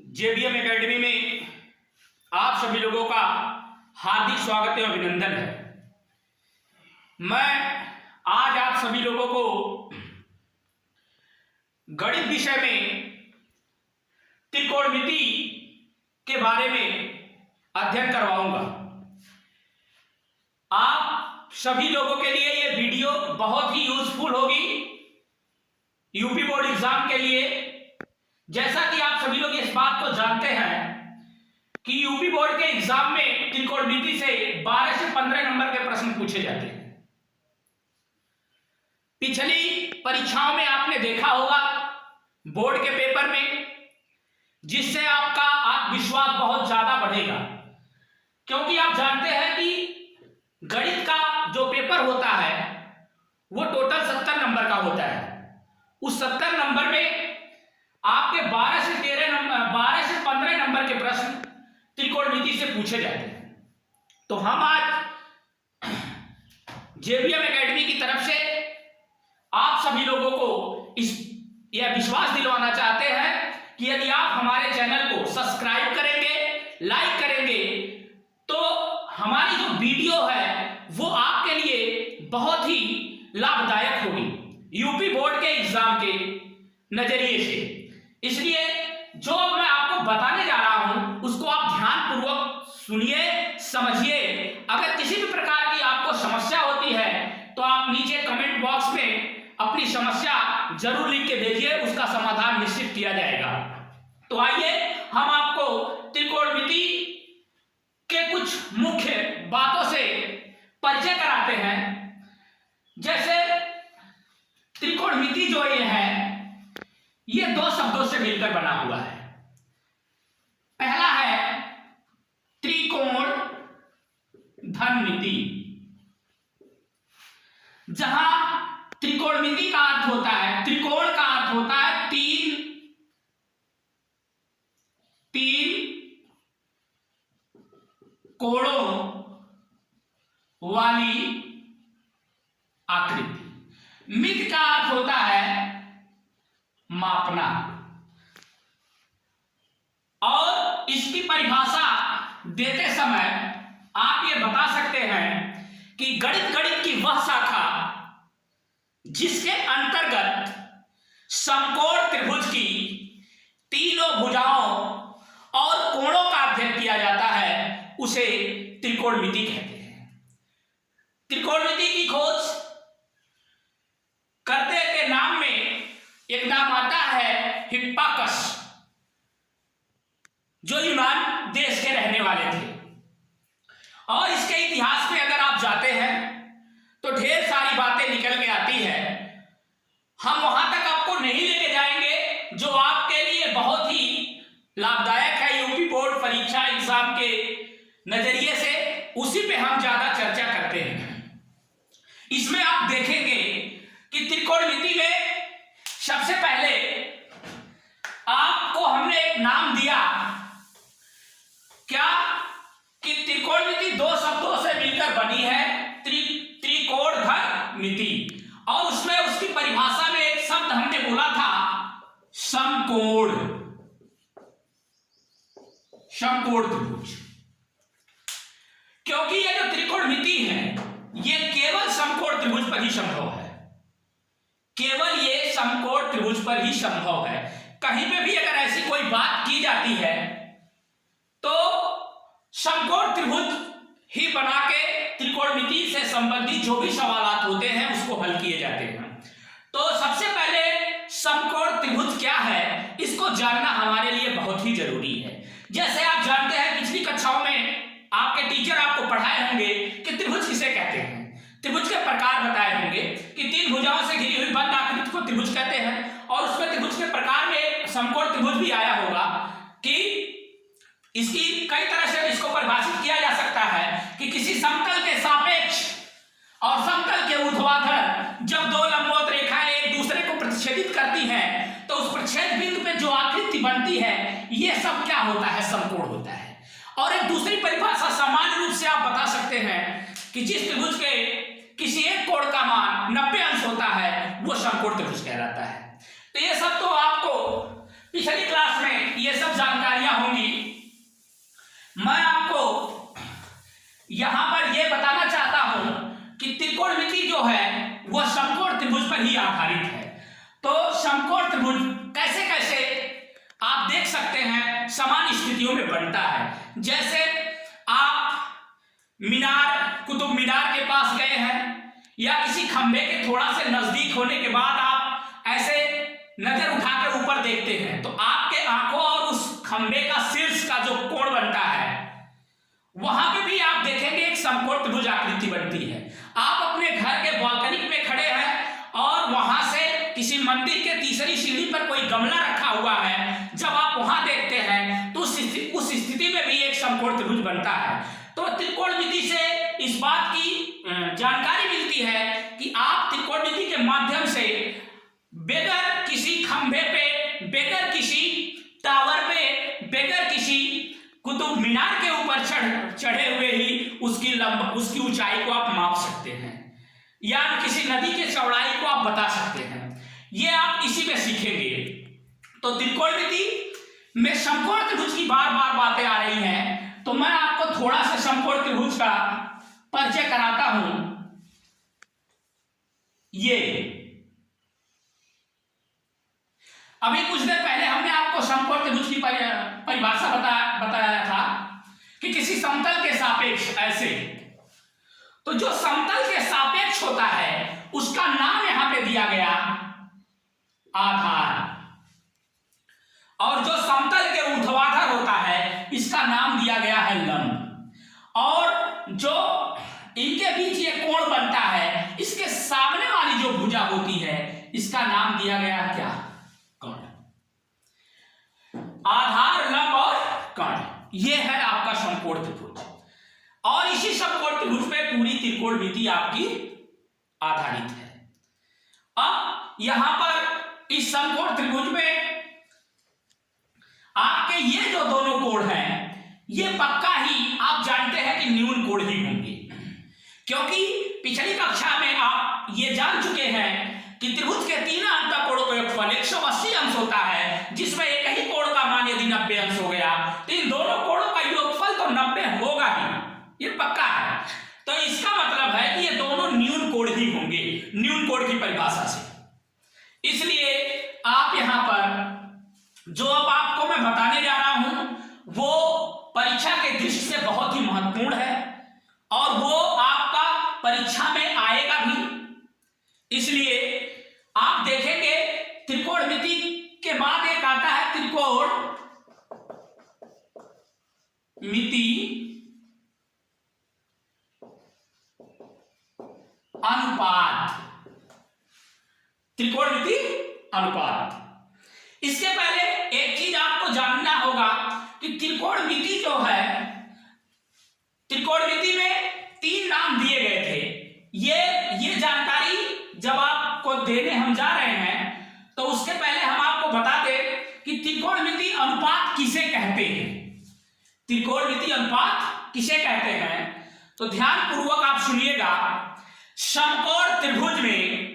JBM academy में आप सभी लोगों का हार्दिक स्वागत एवं अभिनंदन है। मैं आज आप सभी लोगों को गणित विषय में त्रिकोणमिति के बारे में अध्ययन करवाऊंगा। आप सभी लोगों के लिए ये वीडियो बहुत ही यूजफुल होगी यूपी बोर्ड एग्जाम के लिए। जैसा कि आप सभी लोग इस बात को जानते हैं कि यूपी बोर्ड के एग्जाम में त्रिकोणमिति से 12 से 15 नंबर के प्रश्न पूछे जाते हैं। पिछली परीक्षाओं में आपने देखा होगा बोर्ड के पेपर में, जिससे आपका आत्मविश्वास बहुत ज्यादा बढ़ेगा, क्योंकि आप जानते हैं कि गणित का जो पेपर होता है वो टोटल 70 नंबर का होता है। उस 70 नंबर में आपके 12 से 15 नंबर के प्रश्न त्रिकोणमिति से पूछे जाते हैं। तो हम आज जेबीएम एकेडमी की तरफ से आप सभी लोगों को यह विश्वास दिलवाना चाहते हैं कि यदि आप हमारे चैनल को सब्सक्राइब करेंगे, लाइक करेंगे, तो हमारी जो वीडियो है वो आपके लिए बहुत ही लाभदायक होगी यूपी बोर्ड के एग्जाम के नजरिए से। इसलिए जो मैं आपको बताने जा रहा हूं उसको आप ध्यानपूर्वक सुनिए, समझिए। अगर किसी भी प्रकार की आपको समस्या होती है तो आप नीचे कमेंट बॉक्स में अपनी समस्या जरूर लिख के भेजिए, उसका समाधान निश्चित किया जाएगा। तो आइए हम आपको त्रिकोणमिति के कुछ मुख्य बातों से परिचय कराते हैं। जैसे त्रिकोणमिति जो ये है, ये दो शब्दों से मिलकर बना हुआ है। पहला है त्रिकोण धनमिति, जहां त्रिकोणमिति का अर्थ होता है, त्रिकोण का अर्थ होता है तीन कोणों वाली आकृति। मिति का अर्थ होता है मापना, और इसकी परिभाषा देते समय आप ये बता सकते हैं कि गणित की वह शाखा जिसके अंतर्गत समकोण त्रिभुज की तीनों भुजाओं और कोणों का अध्ययन किया जाता है, उसे त्रिकोणमिति कहते हैं। त्रिकोणमिति की खोज करते के नाम में एक नाम आता है हिप्पाकस, जो यूनान देश के रहने वाले थे। और इसके इतिहास में अगर आप जाते हैं तो ढेर सारी बातें निकल के आती है। हम वहां तक आपको नहीं लेके जाएंगे, जो आपके लिए बहुत ही लाभदायक है यूपी बोर्ड परीक्षा एग्जाम के नजरिए से, उसी पे हम ज्यादा चर्चा करते हैं। इसमें आप देखेंगे कि त्रिकोणमिति में सबसे पहले आपको हमने एक नाम दिया, क्या कि त्रिकोणमिति दो शब्दों से मिलकर बनी है, त्रिकोणधर्मिति। और उसमें उसकी परिभाषा में एक शब्द हमने बोला था समकोण त्रिभुज। क्योंकि ये जो त्रिकोणमिति है ये केवल समकोण त्रिभुज पर ही संभव है, केवल ये समकोण त्रिभुज पर ही संभव है। कहीं पे भी अगर ऐसी कोई बात की जाती है तो समकोण त्रिभुज ही बना के त्रिकोणमिति से संबंधित जो भी सवाल होते हैं उसको हल किए जाते हैं। तो सबसे पहले समकोण त्रिभुज क्या है, इसको जानना हमारे लिए बहुत ही जरूरी है। जैसे आप जानते हैं पिछली कक्षाओं में आपके टीचर आपको पढ़ाए होंगे कि त्रिभुज किसे कहते हैं, त्रिभुज के प्रकार बताए होंगे कि तीन भुजाओं से घिरी हुई बंद आकृति को त्रिभुज कहते हैं। और उसमें त्रिभुज के प्रकार में समकोण त्रिभुज भी आया होगा कि इसकी कई तरह से इसको परिभाषित किया जा सकता है कि किसी समतल के सापेक्ष और समतल के ऊर्ध्वाधर जब दो लंबवत रेखाएं एक दूसरे को प्रतिच्छेदित करती हैं तो उस प्रतिच्छेद बिंदु पे जो आकृति बनती है ये सब क्या होता है, समकोण होता है। और एक दूसरी परिभाषा सामान्य रूप से आप बता सकते हैं कि जिस त्रिभुज के किसी एक कोण का मान 90 अंश होता है वो समकोण त्रिभुज कहलाता है। तो ये सब तो आपको पिछली क्लास में ये सब जानकारियां मैं आपको यहां पर यह बताना चाहता हूं कि त्रिकोणमिति जो है वह समकोण त्रिभुज पर ही आधारित है। तो समकोण त्रिभुज कैसे कैसे आप देख सकते हैं समान स्थितियों में बनता है। जैसे आप कुतुब मीनार के पास गए हैं या किसी खंभे के थोड़ा से नजदीक होने के बाद आप ऐसे नजर उठाकर ऊपर देखते हैं तो आपके आंखों और उस खंभे का शीर्ष का जो कोण बनता है वहां पे भी आप देखेंगे एक समकोण त्रिभुज आकृति बनती है। आप अपने घर के बालकनी में खड़े हैं और वहां से किसी मंदिर के तीसरी सीढ़ी पर कोई गमला रखा हुआ है, जब आप वहां देखते हैं तो उस स्थिति में भी एक समकोण त्रिभुज बनता है। तो त्रिकोणमिति से इस बात की जानकारी मिलती है कि आप त्रिकोणमिति के माध्यम से बगैर किसी खंभे पे, बगैर किसी टावर पे, बगैर किसी कुतुब मीनार के ऊपर चढ़े हुए ही उसकी ऊंचाई को आप माप सकते हैं या किसी नदी के चौड़ाई को आप बता सकते हैं। ये आप इसी में सीखेंगे। तो त्रिकोणमिति में समकोण त्रिभुज की बार बार बातें आ रही हैं, तो मैं आपको थोड़ा सा समकोण त्रिभुज का परिचय कराता हूं। ये अभी कुछ देर पहले हमने आपको समकोण त्रिभुज की परिभाषा बताया था कि किसी समतल के सापेक्ष ऐसे, तो जो समतल के सापेक्ष होता है उसका नाम यहां पे दिया गया आधार, और जो समतल के ऊर्ध्वाधर होता है इसका नाम दिया गया है लंब, और जो इनके बीच ये कोण बनता है इसके सामने वाली जो भुजा होती है इसका नाम दिया गया है क्या? कर्ण। आधार, लंब और कर्ण, ये है आपका समकोण त्रिभुज, और इसी समकोण त्रिभुज पे पूरी त्रिकोणमिति आपकी आधारित है। अब यहां पर इस समकोण त्रिभुज में आपके ये जो दोनों कोण हैं ये पक्का ही आप जानते हैं कि न्यून कोण ही होंगे, क्योंकि पिछली कक्षा में आप ये जान चुके हैं कि त्रिभुज के तीन अंतःकोणों का योगफल 180 अंश होता है, जिसमें एक ही कोण का मान यदि 90 अंश हो गया तो इन दोनों कोणों का योगफल तो 90 होगा ही, ये पक्का है। तो इसका मतलब है कि ये दोनों न्यून कोण ही होंगे न्यून कोण की परिभाषा से। इसलिए आप यहां पर जो अब आपको मैं बताने जा रहा हूं वो परीक्षा के दृष्टि से बहुत ही महत्वपूर्ण है और वो आपका परीक्षा में आएगा भी। इसलिए आप देखेंगे त्रिकोणमिति के बाद एक आता है त्रिकोण मिति अनुपात। त्रिकोणमिति अनुपात, इसके पहले एक चीज आपको जानना होगा कि त्रिकोणमिति जो है, त्रिकोणमिति में तीन नाम दिए गए थे। ये जानकारी जब आपको देने हम जा रहे हैं तो उसके पहले हम आपको बता दें कि त्रिकोणमिति अनुपात किसे कहते हैं। त्रिकोणमिति अनुपात किसे कहते हैं तो ध्यान पूर्वक आप सुनिएगा। समकोण त्रिभुज में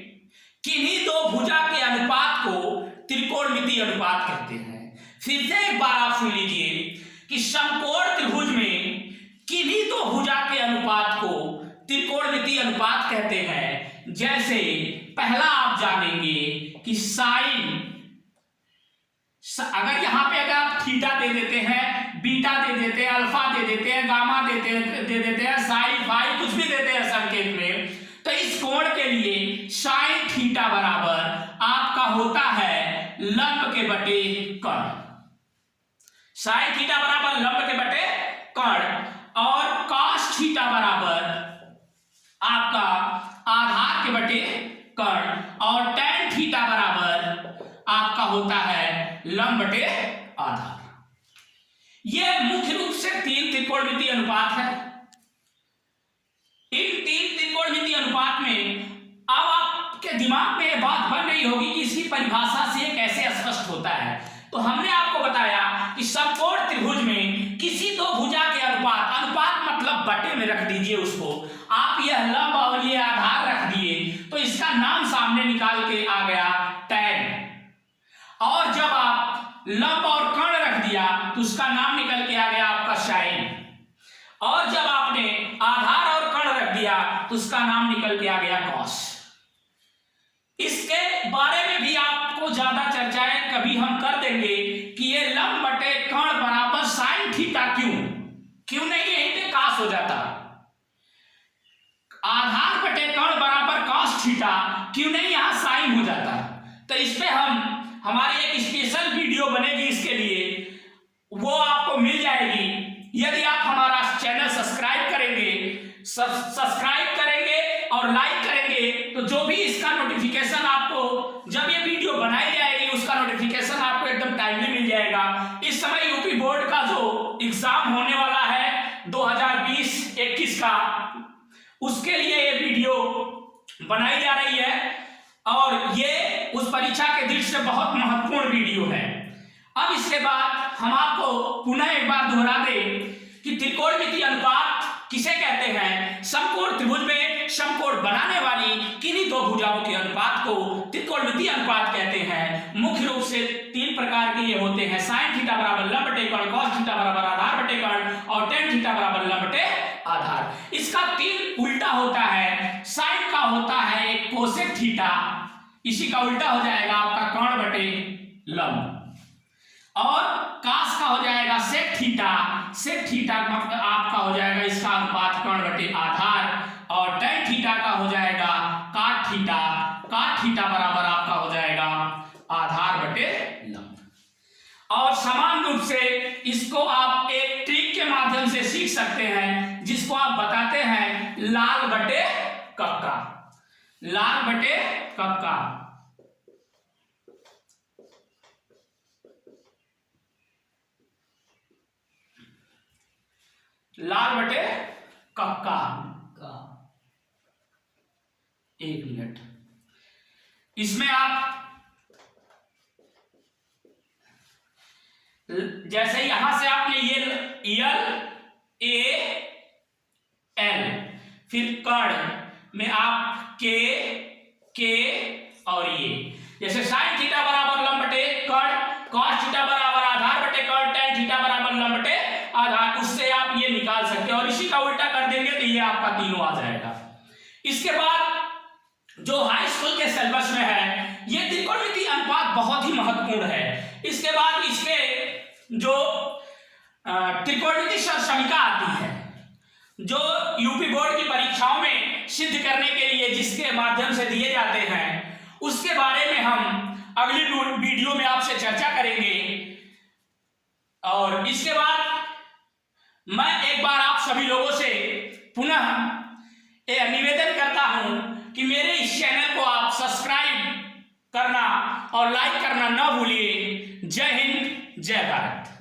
किन्हीं दो भुजा के अनुपात को त्रिकोणमिति अनुपात कहते हैं। फिर से एक बार आप सुन लीजिए कि समकोण त्रिभुज में किन्हीं दो भुजा के अनुपात को त्रिकोणमिति अनुपात कहते हैं। जैसे पहला आप जानेंगे कि साइन, अगर यहां पे अगर आप थीटा दे देते हैं, बीटा दे देते हैं, अल्फा दे देते हैं, गामा दे देते हैं, साइन फाई कुछ भी देते हैं संकेत में, तो इस कोण के लिए साइन थीटा बराबर आपका होता है लंब के बटे कर्ण। साइन थीटा बराबर लंब के बटे कर्ण, और कॉस थीटा बराबर आपका आधार के बटे कर्ण, और टैन थीटा बराबर आपका होता है लंब बटे आधार। यह मुख्य रूप से तीन त्रिकोणमिति अनुपात है। इन तीन त्रिकोणमिति अनुपात में अब आपके दिमाग में यह बात बन रही होगी कि इसकी परिभाषा से कैसे स्पष्ट होता है। तो हमने आपको बताया कि समकोण त्रिभुज में किसी दो भुजा के अनुपात मतलब बटे में रख दीजिए उसको, आप यह लंब और ये आधार रख दिए तो इसका नाम सामने निकाल के आ गया टैन, और जब आप लंब और कर्ण रख दिया तो उसका नाम निकल के आ गया आपका साइन। और जब आपने आधार और कर्ण रख दिया तो उसका नाम निकल के आ गया कॉस। इसके बारे में भी आपको ज्यादा चर्चाएं कभी हम कर देंगे कि ये लंब बटे कर्ण बराबर साइन थीटा क्यों नहीं यहीं पे कास हो जाता। आधार बटे कर्ण बराबर कॉस थीटा क्यों नहीं यहां साइन हो जाता। तो इस पे हमारी एक स्पेशल वीडियो बनेगी इसके लिए, वो आपको मिल जाएगी यदि आप हमारा चैनल सब्सक्राइब करेंगे और लाइक करेंगे तो जो भी इसका नोटिफिकेशन आपको, जब ये वीडियो बनाई जाएगी उसका नोटिफिकेशन आपको एकदम टाइमली मिल जाएगा। इस समय यूपी बोर्ड का जो एग्जाम होने वाला है 2020-21 का, उसके लिए ये वीडियो बनाई जा रही है और ये उस परीक्षा के दृष्टि से बहुत महत्वपूर्ण वीडियो है। अब इसके बाद हम आपको पुनः एक बार दोहरा दें कि त्रिकोणमितीय अनुपात किसे कहते हैं। समकोण त्रिभुज में समकोण बनाने वाली किन्हीं दो भुजाओं के अनुपात को त्रिकोणमितीय अनुपात कहते हैं। मुख्य रूप से 3 प्रकार के ये होते हैं, साइन थीटा बराबर लंब बटे कर्ण, कॉस थीटा बराबर आधार बटे कर्ण और टेन थीटा बराबर लंब बटे आधार। इसका 3 उल्टा होता है। साइन का होता है एक कोसेक थीटा, इसी का उल्टा हो जाएगा आपका कर्ण बटे लंब, और कास का हो जाएगा सेक थीटा आपका हो जाएगा इसका अनुपात कर्ण बटे आधार, और टेन थीटा का हो जाएगा काट थीटा बराबर आपका हो जाएगा आधार बटे लंब। और समान रूप से इसको आप एक ट्रिक के माध्यम से सीख सकते हैं जिसको आप बताते हैं लाल बटे कक्का। लाल बटे कक्का, लाल बटे कक्का का। 1 मिनट, इसमें आप जैसे यहां से आपने ये एल ए एल, फिर कर्ण में आप के और ये, जैसे साइन थीटा बराबर लंब बटे कर्ण, कॉस थीटा बराबर आधार बटे कर्ण, टेन थीटा बराबर लंब बटे आधार, उससे आप ये निकाल सकते हैं और इसी का उल्टा कर देंगे तो ये आपका तीनों आ जाएगा। इसके बाद जो हाई स्कूल के सिलेबस में है ये त्रिकोणमितीय अनुपात बहुत ही महत्वपूर्ण है। इसके बाद इसके जो त्रिकोणमितीय समीकरण आती है जो यूपी बोर्ड की परीक्षाओं में सिद्ध करने के लिए जिसके माध्यम से दिए जाते हैं, उसके बारे में हम अगली वीडियो में आपसे चर्चा करेंगे। और इसके बाद मैं एक बार आप सभी लोगों से पुनः निवेदन करता हूं कि मेरे इस चैनल को आप सब्सक्राइब करना और लाइक करना न भूलिए। जय हिंद, जय भारत।